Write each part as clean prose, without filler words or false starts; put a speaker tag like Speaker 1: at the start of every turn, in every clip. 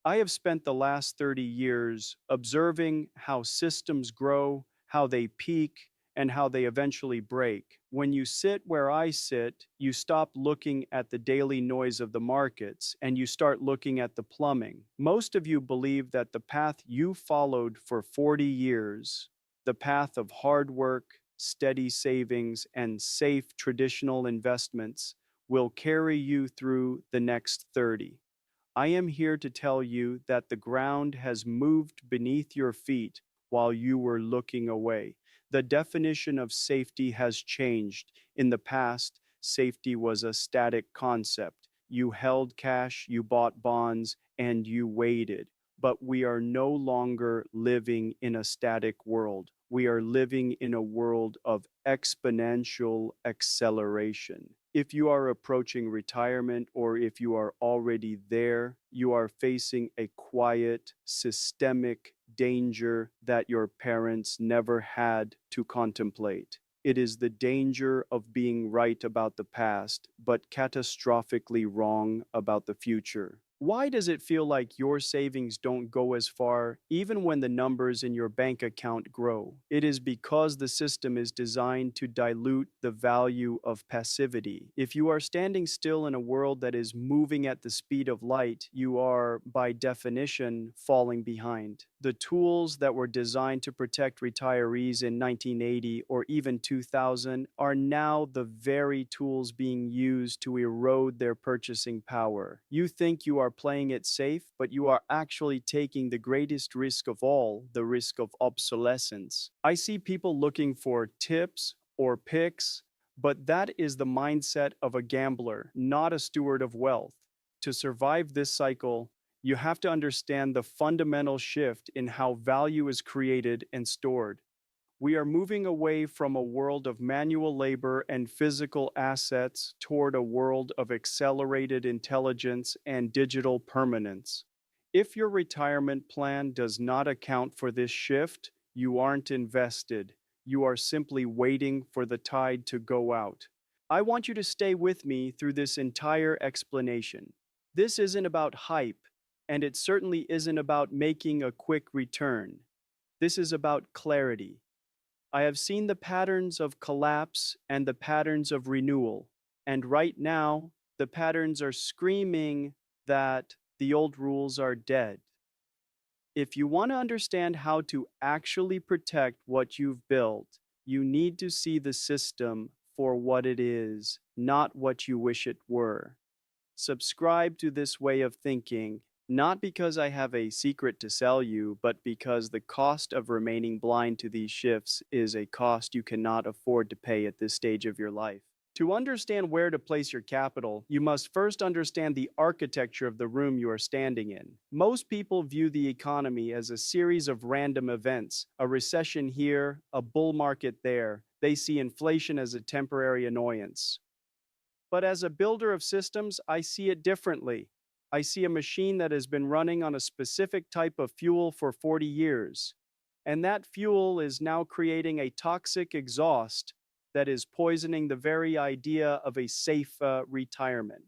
Speaker 1: I have spent the last 30 years observing how systems grow, how they peak, and how they eventually break. When you sit where I sit, you stop looking at the daily noise of the markets and you start looking at the plumbing. Most of you believe that the path you followed for 40 years, the path of hard work, steady savings, and safe traditional investments, will carry you through the next 30. I am here to tell you that the ground has moved beneath your feet while you were looking away. The definition of safety has changed. In the past, safety was a static concept. You held cash, you bought bonds, and you waited. But we are no longer living in a static world. We are living in a world of exponential acceleration. If you are approaching retirement or if you are already there, you are facing a quiet, systemic danger that your parents never had to contemplate. It is the danger of being right about the past, but catastrophically wrong about the future. Why does it feel like your savings don't go as far, even when the numbers in your bank account grow? It is because the system is designed to dilute the value of passivity. If you are standing still in a world that is moving at the speed of light, you are, by definition, falling behind. The tools that were designed to protect retirees in 1980 or even 2000 are now the very tools being used to erode their purchasing power. You think you are playing it safe, but you are actually taking the greatest risk of all, the risk of obsolescence. I see people looking for tips or picks, but that is the mindset of a gambler, not a steward of wealth. To survive this cycle, you have to understand the fundamental shift in how value is created and stored. We are moving away from a world of manual labor and physical assets toward a world of accelerated intelligence and digital permanence. If your retirement plan does not account for this shift, you aren't invested. You are simply waiting for the tide to go out. I want you to stay with me through this entire explanation. This isn't about hype, and it certainly isn't about making a quick return. This is about clarity. I have seen the patterns of collapse and the patterns of renewal, and right now, the patterns are screaming that the old rules are dead. If you want to understand how to actually protect what you've built, you need to see the system for what it is, not what you wish it were. Subscribe to this way of thinking, not because I have a secret to sell you, but because the cost of remaining blind to these shifts is a cost you cannot afford to pay at this stage of your life. To understand where to place your capital, you must first understand the architecture of the room you are standing in. Most people view the economy as a series of random events, a recession here, a bull market there. They see inflation as a temporary annoyance. But as a builder of systems, I see it differently. I see a machine that has been running on a specific type of fuel for 40 years. And that fuel is now creating a toxic exhaust that is poisoning the very idea of a safe retirement.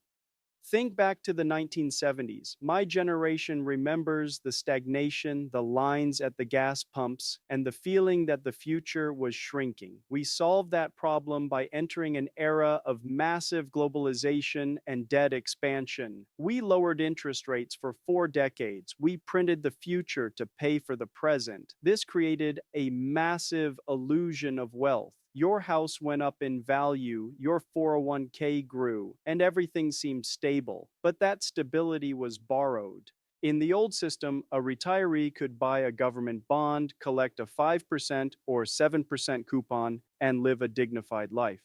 Speaker 1: Think back to the 1970s. My generation remembers the stagnation, the lines at the gas pumps, and the feeling that the future was shrinking. We solved that problem by entering an era of massive globalization and debt expansion. We lowered interest rates for 4 decades. We printed the future to pay for the present. This created a massive illusion of wealth. Your house went up in value, your 401k grew, and everything seemed stable. But that stability was borrowed. In the old system, a retiree could buy a government bond, collect a 5% or 7% coupon, and live a dignified life.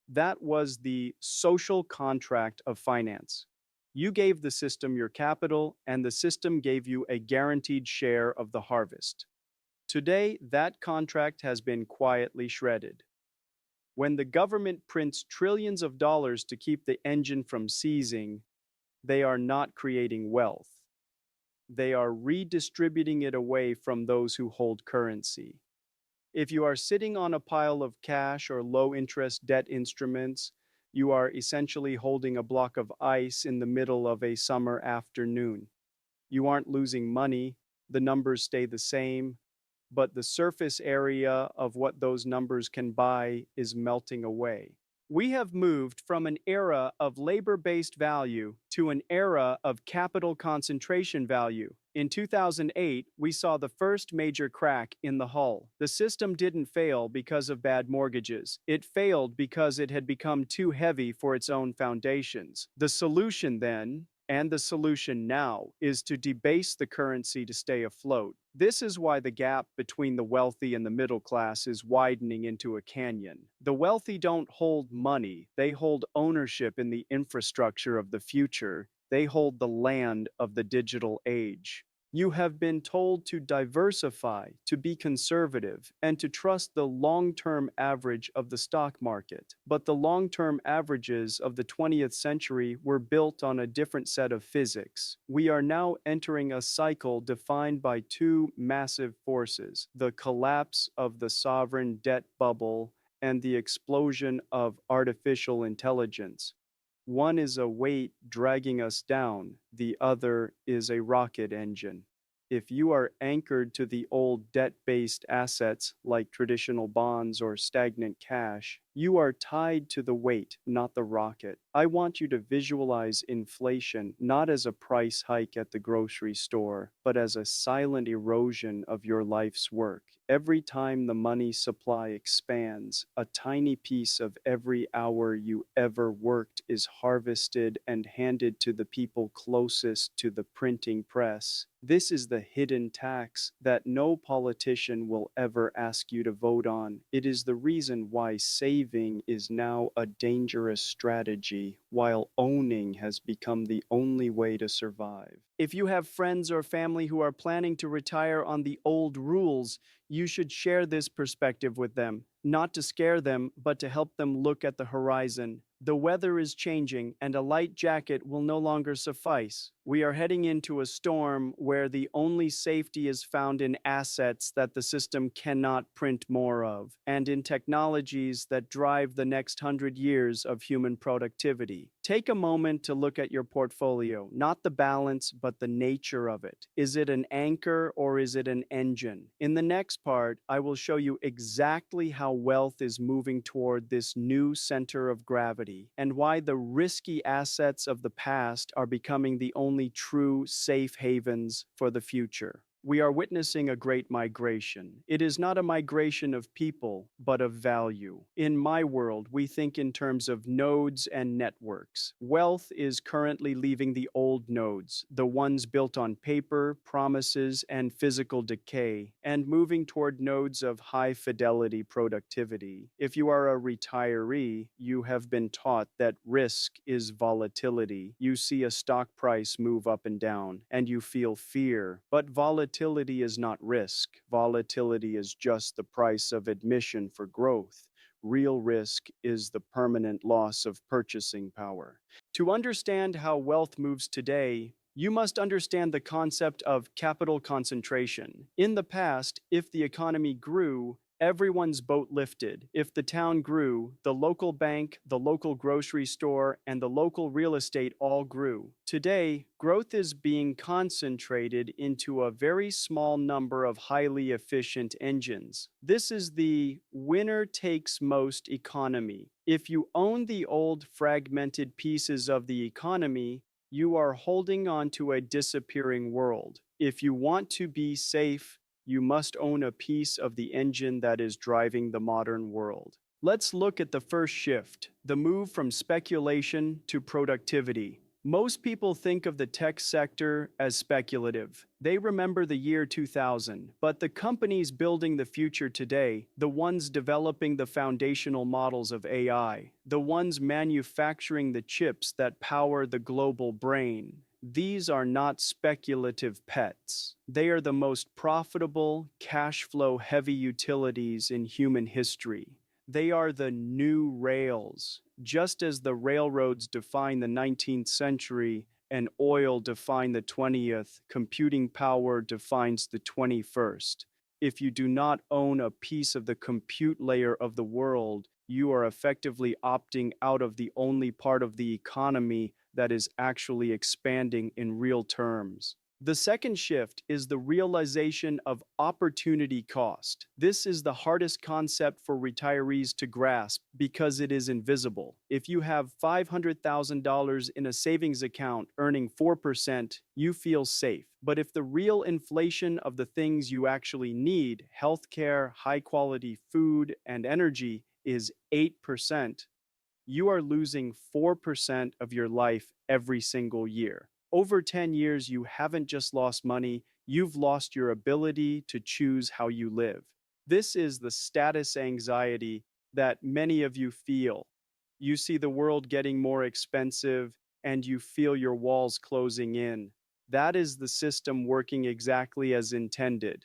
Speaker 1: That was the social contract of finance. You gave the system your capital, and the system gave you a guaranteed share of the harvest. Today, that contract has been quietly shredded. When the government prints trillions of dollars to keep the engine from seizing, they are not creating wealth. They are redistributing it away from those who hold currency. If you are sitting on a pile of cash or low-interest debt instruments, you are essentially holding a block of ice in the middle of a summer afternoon. You aren't losing money, the numbers stay the same, but the surface area of what those numbers can buy is melting away. We have moved from an era of labor-based value to an era of capital concentration value. In 2008, we saw the first major crack in the hull. The system didn't fail because of bad mortgages. It failed because it had become too heavy for its own foundations. The solution then, and the solution now, is to debase the currency to stay afloat. This is why the gap between the wealthy and the middle class is widening into a canyon. The wealthy don't hold money, they hold ownership in the infrastructure of the future. They hold the land of the digital age. You have been told to diversify, to be conservative, and to trust the long-term average of the stock market. But the long-term averages of the 20th century were built on a different set of physics. We are now entering a cycle defined by two massive forces: the collapse of the sovereign debt bubble and the explosion of artificial intelligence. One is a weight dragging us down, the other is a rocket engine. If you are anchored to the old debt-based assets like traditional bonds or stagnant cash, you are tied to the weight, not the rocket. I want you to visualize inflation not as a price hike at the grocery store, but as a silent erosion of your life's work. Every time the money supply expands, a tiny piece of every hour you ever worked is harvested and handed to the people closest to the printing press. This is the hidden tax that no politician will ever ask you to vote on. It is the reason why saving is now a dangerous strategy, while owning has become the only way to survive. If you have friends or family who are planning to retire on the old rules, you should share this perspective with them, not to scare them, but to help them look at the horizon. The weather is changing, and a light jacket will no longer suffice. We are heading into a storm where the only safety is found in assets that the system cannot print more of, and in technologies that drive the next 100 years of human productivity. Take a moment to look at your portfolio, not the balance, but the nature of it. Is it an anchor or is it an engine? In the next part, I will show you exactly how wealth is moving toward this new center of gravity, and why the risky assets of the past are becoming the only true safe havens for the future. We are witnessing a great migration. It is not a migration of people, but of value. In my world, we think in terms of nodes and networks. Wealth is currently leaving the old nodes, the ones built on paper, promises, and physical decay, and moving toward nodes of high-fidelity productivity. If you are a retiree, you have been taught that risk is volatility. You see a stock price move up and down, and you feel fear. But volatility is not risk. Volatility is just the price of admission for growth. Real risk is the permanent loss of purchasing power. To understand how wealth moves today, you must understand the concept of capital concentration. In the past, if the economy grew, everyone's boat lifted. If the town grew, the local bank, the local grocery store, and the local real estate all grew. Today, growth is being concentrated into a very small number of highly efficient engines. This is the winner takes most economy. If you own the old fragmented pieces of the economy, you are holding on to a disappearing world. If you want to be safe, you must own a piece of the engine that is driving the modern world. Let's look at the first shift, the move from speculation to productivity. Most people think of the tech sector as speculative. They remember the year 2000, but the companies building the future today, the ones developing the foundational models of AI, the ones manufacturing the chips that power the global brain, these are not speculative pets. They are the most profitable, cash flow heavy utilities in human history. They are the new rails. Just as the railroads define the 19th century and oil defined the 20th, computing power defines the 21st. If you do not own a piece of the compute layer of the world, you are effectively opting out of the only part of the economy that is actually expanding in real terms. The second shift is the realization of opportunity cost. This is the hardest concept for retirees to grasp because it is invisible. If you have $500,000 in a savings account earning 4%, you feel safe. But if the real inflation of the things you actually need, healthcare, high quality food, and energy, is 8%, you are losing 4% of your life every single year. Over 10 years, you haven't just lost money, you've lost your ability to choose how you live. This is the status anxiety that many of you feel. You see the world getting more expensive and you feel your walls closing in. That is the system working exactly as intended.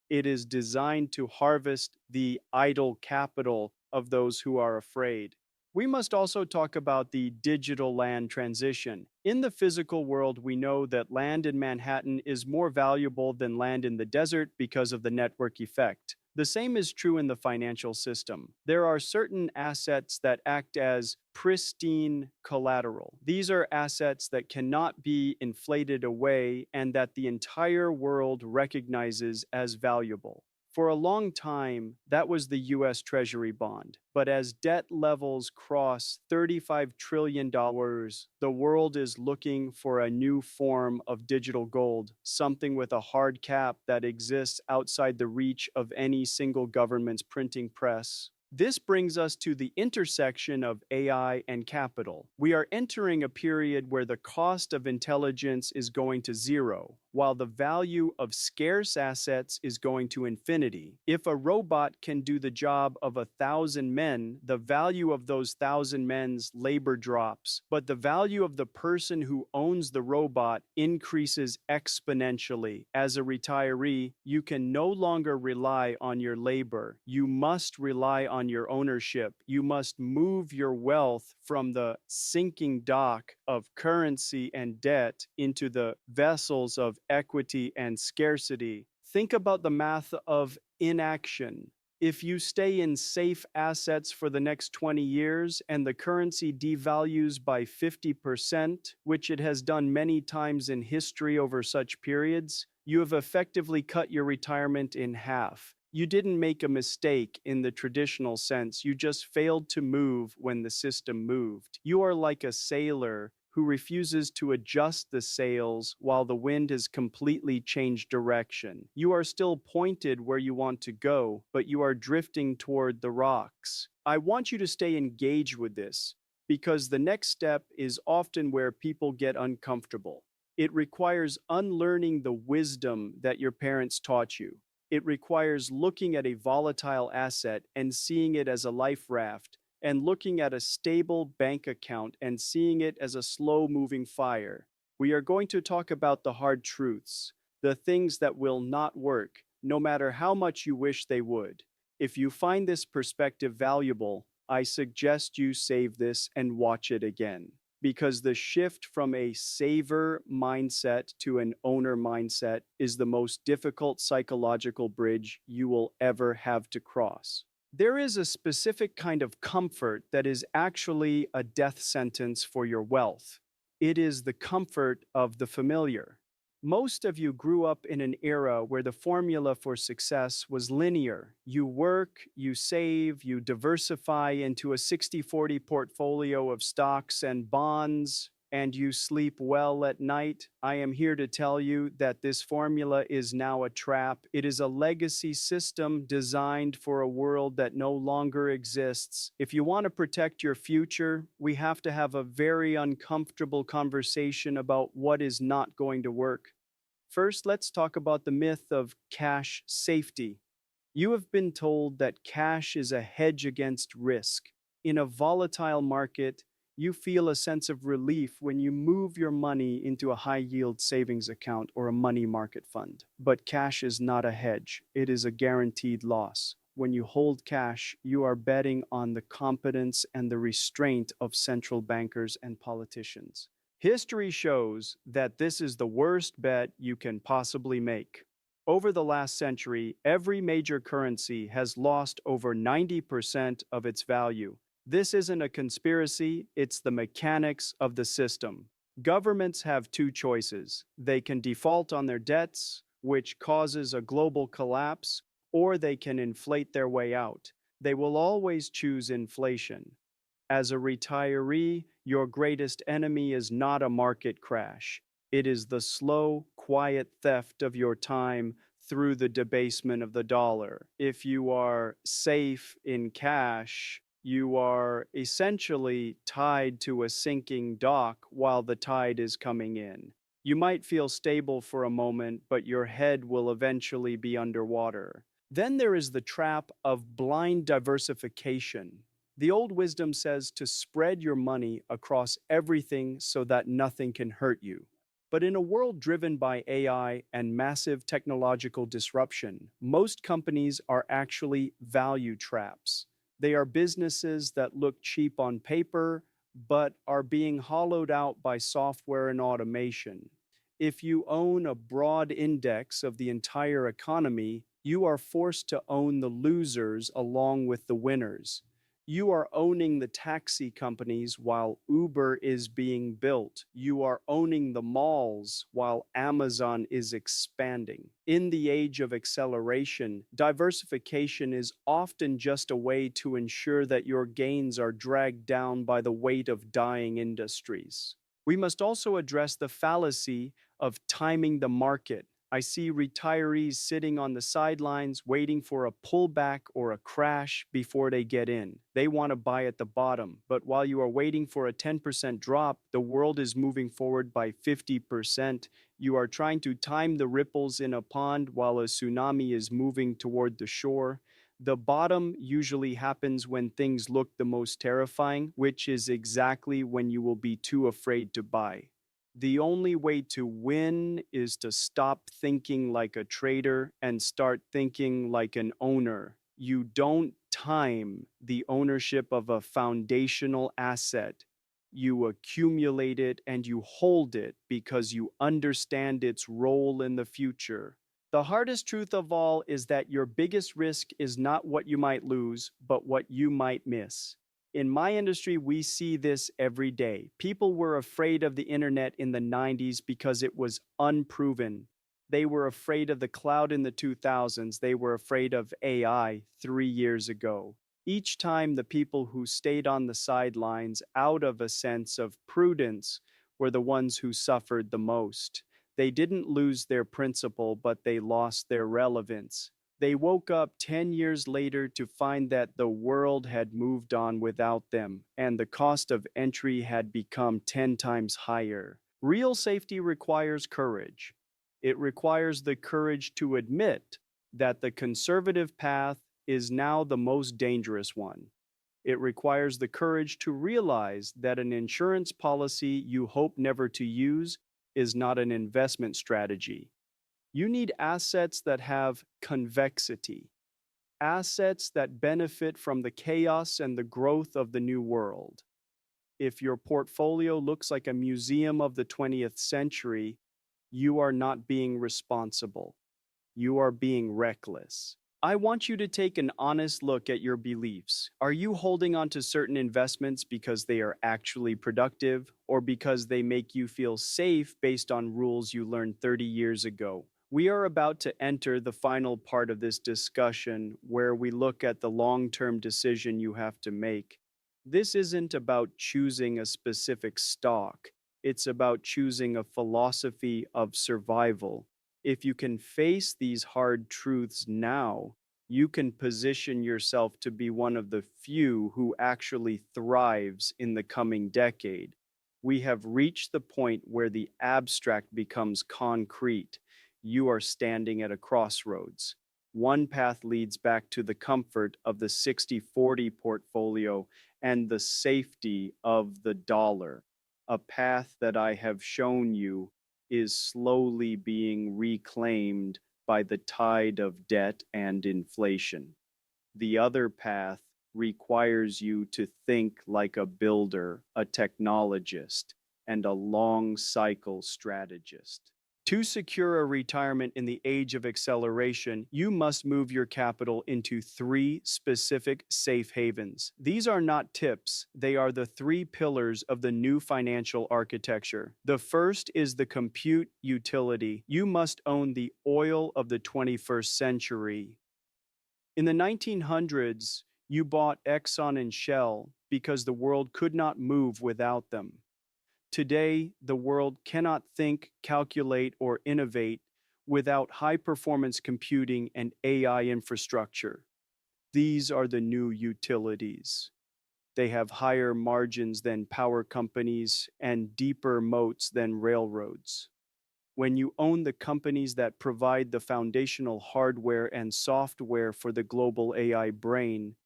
Speaker 1: It is designed to harvest the idle capital of those who are afraid. We must also talk about the digital land transition. In the physical world, we know that land in Manhattan is more valuable than land in the desert because of the network effect. The same is true in the financial system. There are certain assets that act as pristine collateral. These are assets that cannot be inflated away and that the entire world recognizes as valuable. For a long time, that was the US Treasury bond. But as debt levels cross $35 trillion, the world is looking for a new form of digital gold, something with a hard cap that exists outside the reach of any single government's printing press. This brings us to the intersection of AI and capital. We are entering a period where the cost of intelligence is going to zero, while the value of scarce assets is going to infinity. If a robot can do the job of 1,000 men, the value of those 1,000 men's labor drops, but the value of the person who owns the robot increases exponentially. As a retiree, you can no longer rely on your labor. You must rely on your ownership. You must move your wealth from the sinking dock of currency and debt into the vessels of equity and scarcity. Think about the math of inaction. If you stay in safe assets for the next 20 years and the currency devalues by 50%, which it has done many times in history over such periods, you have effectively cut your retirement in half. You didn't make a mistake in the traditional sense, you just failed to move when the system moved. You are like a sailor who refuses to adjust the sails while the wind has completely changed direction. You are still pointed where you want to go, but you are drifting toward the rocks. I want you to stay engaged with this, because the next step is often where people get uncomfortable. It requires unlearning the wisdom that your parents taught you. It requires looking at a volatile asset and seeing it as a life raft, and looking at a stable bank account and seeing it as a slow-moving fire. We are going to talk about the hard truths, the things that will not work, no matter how much you wish they would. If you find this perspective valuable, I suggest you save this and watch it again. Because the shift from a saver mindset to an owner mindset is the most difficult psychological bridge you will ever have to cross. There is a specific kind of comfort that is actually a death sentence for your wealth. It is the comfort of the familiar. Most of you grew up in an era where the formula for success was linear. You work, you save, you diversify into a 60-40 portfolio of stocks and bonds, and you sleep well at night. I am here to tell you that this formula is now a trap. It is a legacy system designed for a world that no longer exists. If you want to protect your future, we have to have a very uncomfortable conversation about what is not going to work. First, let's talk about the myth of cash safety. You have been told that cash is a hedge against risk. In a volatile market, you feel a sense of relief when you move your money into a high-yield savings account or a money market fund. But cash is not a hedge. It is a guaranteed loss. When you hold cash, you are betting on the competence and the restraint of central bankers and politicians. History shows that this is the worst bet you can possibly make. Over the last century, every major currency has lost over 90% of its value. This isn't a conspiracy, it's the mechanics of the system. Governments have two choices. They can default on their debts, which causes a global collapse, or they can inflate their way out. They will always choose inflation. As a retiree, your greatest enemy is not a market crash. It is the slow, quiet theft of your time through the debasement of the dollar. If you are safe in cash, you are essentially tied to a sinking dock while the tide is coming in. You might feel stable for a moment, but your head will eventually be underwater. Then there is the trap of blind diversification. The old wisdom says to spread your money across everything so that nothing can hurt you. But in a world driven by AI and massive technological disruption, most companies are actually value traps. They are businesses that look cheap on paper, but are being hollowed out by software and automation. If you own a broad index of the entire economy, you are forced to own the losers along with the winners. You are owning the taxi companies while Uber is being built. You are owning the malls while Amazon is expanding. In the age of acceleration, diversification is often just a way to ensure that your gains are dragged down by the weight of dying industries. We must also address the fallacy of timing the market. I see retirees sitting on the sidelines waiting for a pullback or a crash before they get in. They want to buy at the bottom, but while you are waiting for a 10% drop, the world is moving forward by 50%. You are trying to time the ripples in a pond while a tsunami is moving toward the shore. The bottom usually happens when things look the most terrifying, which is exactly when you will be too afraid to buy. The only way to win is to stop thinking like a trader and start thinking like an owner. You don't time the ownership of a foundational asset. You accumulate it and you hold it because you understand its role in the future. The hardest truth of all is that your biggest risk is not what you might lose, but what you might miss. In my industry, we see this every day. People were afraid of the internet in the 90s because it was unproven. They were afraid of the cloud in the 2000s. They were afraid of AI 3 years ago. Each time, the people who stayed on the sidelines out of a sense of prudence were the ones who suffered the most. They didn't lose their principle, but they lost their relevance. They woke up 10 years later to find that the world had moved on without them, and the cost of entry had become 10 times higher. Real safety requires courage. It requires the courage to admit that the conservative path is now the most dangerous one. It requires the courage to realize that an insurance policy you hope never to use is not an investment strategy. You need assets that have convexity, assets that benefit from the chaos and the growth of the new world. If your portfolio looks like a museum of the 20th century, you are not being responsible. You are being reckless. I want you to take an honest look at your beliefs. Are you holding on to certain investments because they are actually productive or because they make you feel safe based on rules you learned 30 years ago? We are about to enter the final part of this discussion where we look at the long-term decision you have to make. This isn't about choosing a specific stock. It's about choosing a philosophy of survival. If you can face these hard truths now, you can position yourself to be one of the few who actually thrives in the coming decade. We have reached the point where the abstract becomes concrete. You are standing at a crossroads. One path leads back to the comfort of the 60/40 portfolio and the safety of the dollar. A path that I have shown you is slowly being reclaimed by the tide of debt and inflation. The other path requires you to think like a builder, a technologist, and a long cycle strategist. To secure a retirement in the age of acceleration, you must move your capital into three specific safe havens. These are not tips, they are the three pillars of the new financial architecture. The first is the compute utility. You must own the oil of the 21st century. In the 1900s, you bought Exxon and Shell because the world could not move without them. Today, the world cannot think, calculate, or innovate without high performance computing and AI infrastructure. These are the new utilities. They have higher margins than power companies and deeper moats than railroads. When you own the companies that provide the foundational hardware and software for the global AI brain,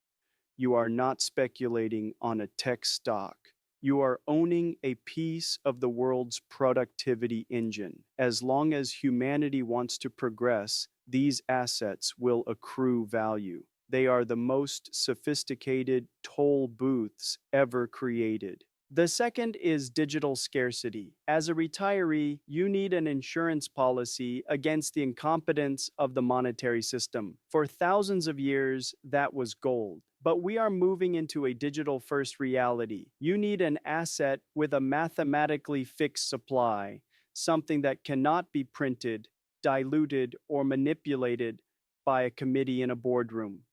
Speaker 1: you are not speculating on a tech stock. You are owning a piece of the world's productivity engine. As long as humanity wants to progress, these assets will accrue value. They are the most sophisticated toll booths ever created. The second is digital scarcity. As a retiree, you need an insurance policy against the incompetence of the monetary system. For thousands of years, that was gold. But we are moving into a digital first reality. You need an asset with a mathematically fixed supply, something that cannot be printed, diluted, or manipulated by a committee in a boardroom.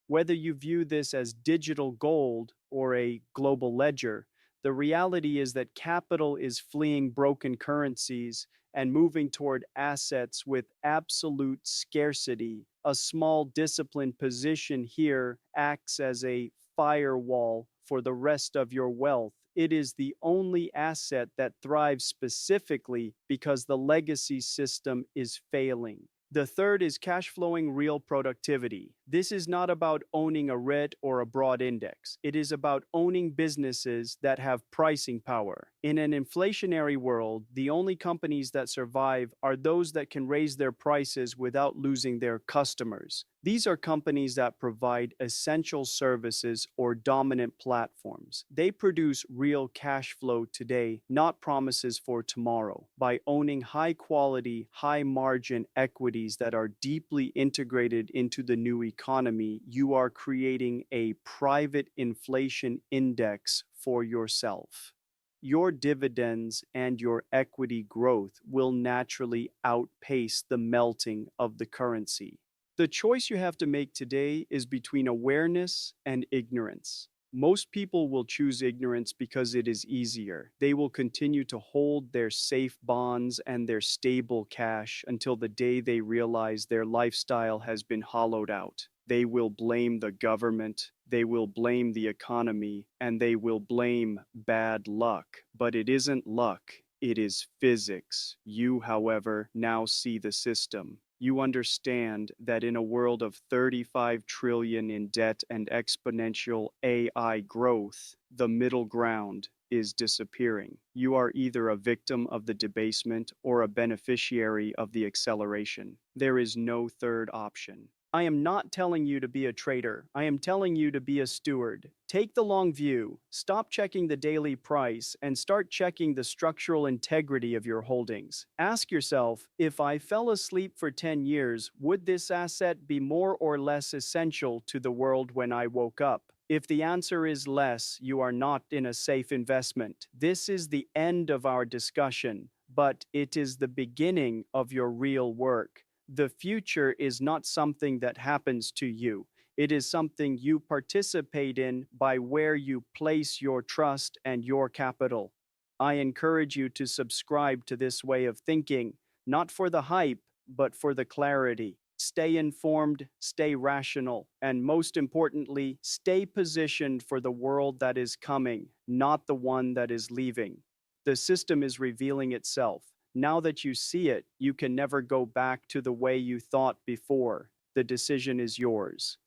Speaker 1: Whether you view this as digital gold or a global ledger, the reality is that capital is fleeing broken currencies and moving toward assets with absolute scarcity. A small disciplined position here acts as a firewall for the rest of your wealth. It is the only asset that thrives specifically because the legacy system is failing. The third is cash flowing real productivity. This is not about owning a REIT or a broad index. It is about owning businesses that have pricing power. In an inflationary world, the only companies that survive are those that can raise their prices without losing their customers. These are companies that provide essential services or dominant platforms. They produce real cash flow today, not promises for tomorrow. By owning high quality, high margin equities that are deeply integrated into the new economy, you are creating a private inflation index for yourself. Your dividends and your equity growth will naturally outpace the melting of the currency. The choice you have to make today is between awareness and ignorance. Most people will choose ignorance because it is easier. They will continue to hold their safe bonds and their stable cash until the day they realize their lifestyle has been hollowed out. They will blame the government, they will blame the economy, and they will blame bad luck. But it isn't luck, it is physics. You, however, now see the system. You understand that in a world of 35 trillion in debt and exponential AI growth, the middle ground is disappearing. You are either a victim of the debasement or a beneficiary of the acceleration. There is no third option. I am not telling you to be a trader. I am telling you to be a steward. Take the long view, stop checking the daily price, and start checking the structural integrity of your holdings. Ask yourself, if I fell asleep for 10 years, would this asset be more or less essential to the world when I woke up? If the answer is less, you are not in a safe investment. This is the end of our discussion, but it is the beginning of your real work. The future is not something that happens to you. It is something you participate in by where you place your trust and your capital. I encourage you to subscribe to this way of thinking, not for the hype, but for the clarity. Stay informed, stay rational, and most importantly, stay positioned for the world that is coming, not the one that is leaving. The system is revealing itself. Now that you see it, you can never go back to the way you thought before. The decision is yours.